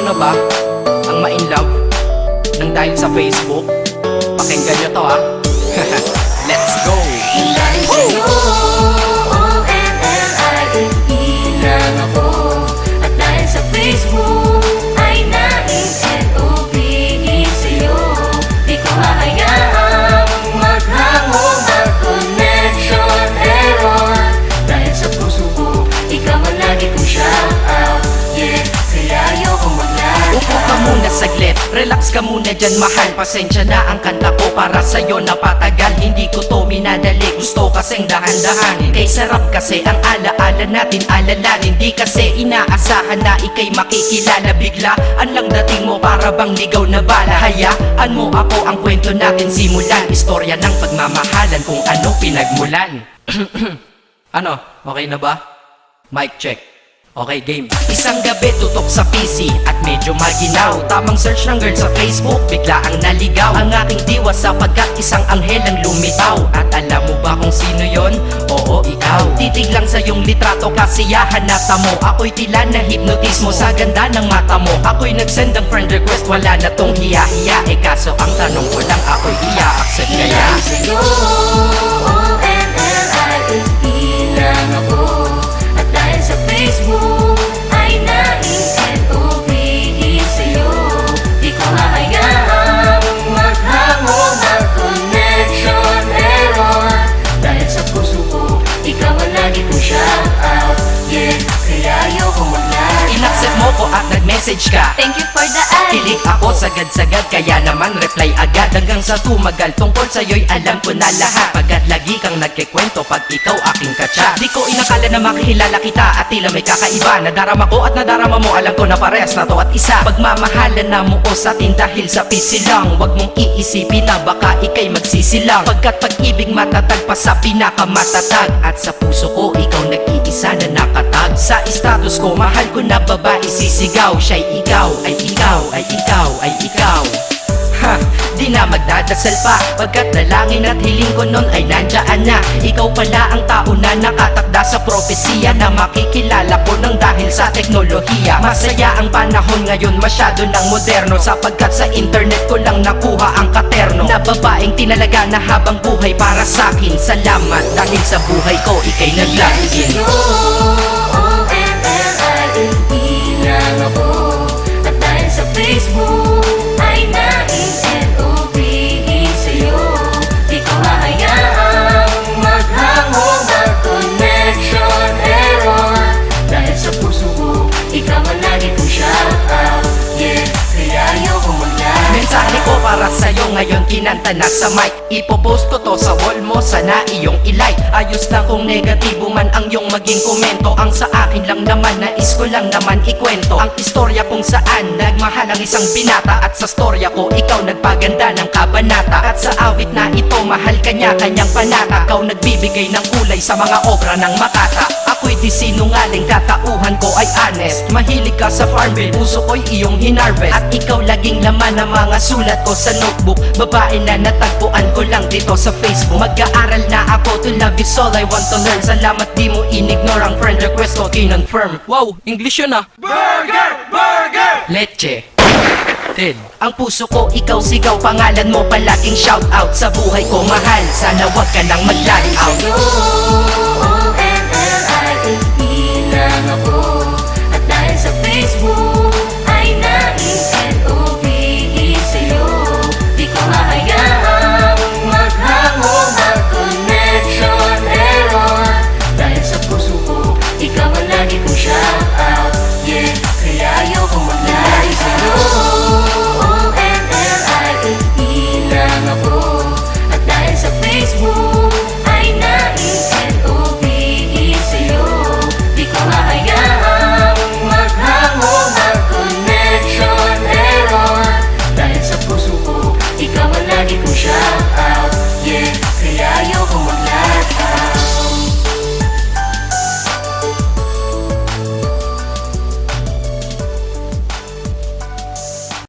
na ba ang ma-inlove nang dahil sa Facebook? Pakinggan nyo to ha. Let's go! Dahil sa'yo, O-N-L-I-F-E lang ako. At dahil sa Facebook ay na-N-O-V-E sa'yo. Di ko hahayaang maghango, mag-connection error. Dahil sa puso ko, ikaw ang lagi kong shout out. Yeah, kaya ayoko mag-lag. Upo ka muna saglit, relax ka muna dyan mahal. Pasensya na ang kanta ko para sa'yo napatagal. Hindi ko to minadali, gusto kasing dahan-dahanin. Kay sarap kasi ang alaala natin alalanin. Di kasi inaasahan na ikay makikilala. Biglaan lang dating mo para bang ligaw na bala. Hayaan mo ako ang kwento natin simulan. Istorya ng pagmamahalan kung ano pinagmulan. Ano? Okay na ba? Mic check. Okay, game. Isang gabi tutok sa PC at medyo maginaw. Tamang search ng girl sa Facebook, bigla ang naligaw. Ang aking diwa sapagkat isang anghel ang lumitaw. At alam mo ba kung sino yon? Oo, ikaw. Titig lang sa iyong litrato, kasiyahan na tamo. Ako'y tila na hipnotismo sa ganda ng mata mo. Ako'y nagsend ng friend request, wala na tong hiya-hiya. Eh kaso ang tanong ko lang, ako'y iya-accept kaya? Dahil sa'yo, O-N-L-I-F-E lang ako. At dahil sa Facebook ay na-N-O-V-E sa'yo. Di ko hahayaang maghango, mag-connection error. Dahil sa puso ko, ikaw ang lagi kong shout out. Yeah, kaya ayoko mag-lag. Inaccept mo ko at nag-message ka. Thank you for the ad. Kilig ako sagad-sagad, kaya naman reply agad. Hanggang sa tumagal, tungkol sa'yo'y alam ko na lahat. Pagkat lagi kang nagkikwento pag ikaw aking katsa. Di ko inakala na makikilala kita at tila may kakaiba. Nadarama ko at nadarama mo, alam ko na parehas na to at isa. Pagmamahalan na mo o sa atin dahil sa PC lang. Huwag mong iisipin na baka ikay magsisilang. Pagkat pag-ibig matatag pa sa pinakamatatag. At sa puso ko, ikaw nag-iisa na nakatag. Sa status ko, mahal ko na babae sisigaw. Siya'y ikaw, ay ikaw, ay ikaw, ay ikaw. Ha, di na magdadasal pa. Pagkat dalangin at hiling ko nun ay nandiyan na. Ikaw pala ang tao na nakatakda sa propesiya. Na makikilala ko nang dahil sa teknolohiya. Masaya ang panahon ngayon, masyado ng moderno. Sapagkat sa internet ko lang nakuha ang katerno. Na babaeng tinalaga na habang buhay para sa'kin. Salamat dahil sa buhay ko ikay naglagin. O-N-L-I-F-E lang ako. At dahil sa Facebook ay na-N-O-V-E sa'yo. Di ko hahayaang maghango, mag-connection error. Dahil sa puso ko, ikaw ang lagi kong shout out. Yeah, kaya ayoko mag-lag. Mensahe ko para sa'yo ngayon kinanta na sa mic. Ipopost ko to sa wall mo, sana iyong ilike. Ayos lang kung negatibo man ang iyong maging komento. Ang sa akin lang naman, nais ko lang naman ikwento ang istorya kung saan nagmahal ang isang binata. At sa storya ko, ikaw nagpaganda ng kabanata. At sa awit na ito, mahal kanya kanyang panata. Ikaw nagbibigay ng kulay sa mga obra ng Makata. Ako'y di sinungaling, katauhan ko ay honest. Mahilig ka sa farm bill, puso ko'y iyong hinarvest. At ikaw laging laman ng mga sulat ko sa notebook. Babae na natagpuan ko lang dito sa Facebook. Mag-aaral na ako, to love is all I want to learn. Salamat di mo inignore ang friend request ko, kinonfirm. Wow, English yun ah. Burger! Burger! Leche. Ted. Ang puso ko, ikaw sigaw, pangalan mo palaging shout out. Sa buhay ko mahal, sana wag ka nang mag-lag out. O-N-L-I-F-E lang ako. At dahil sa Facebook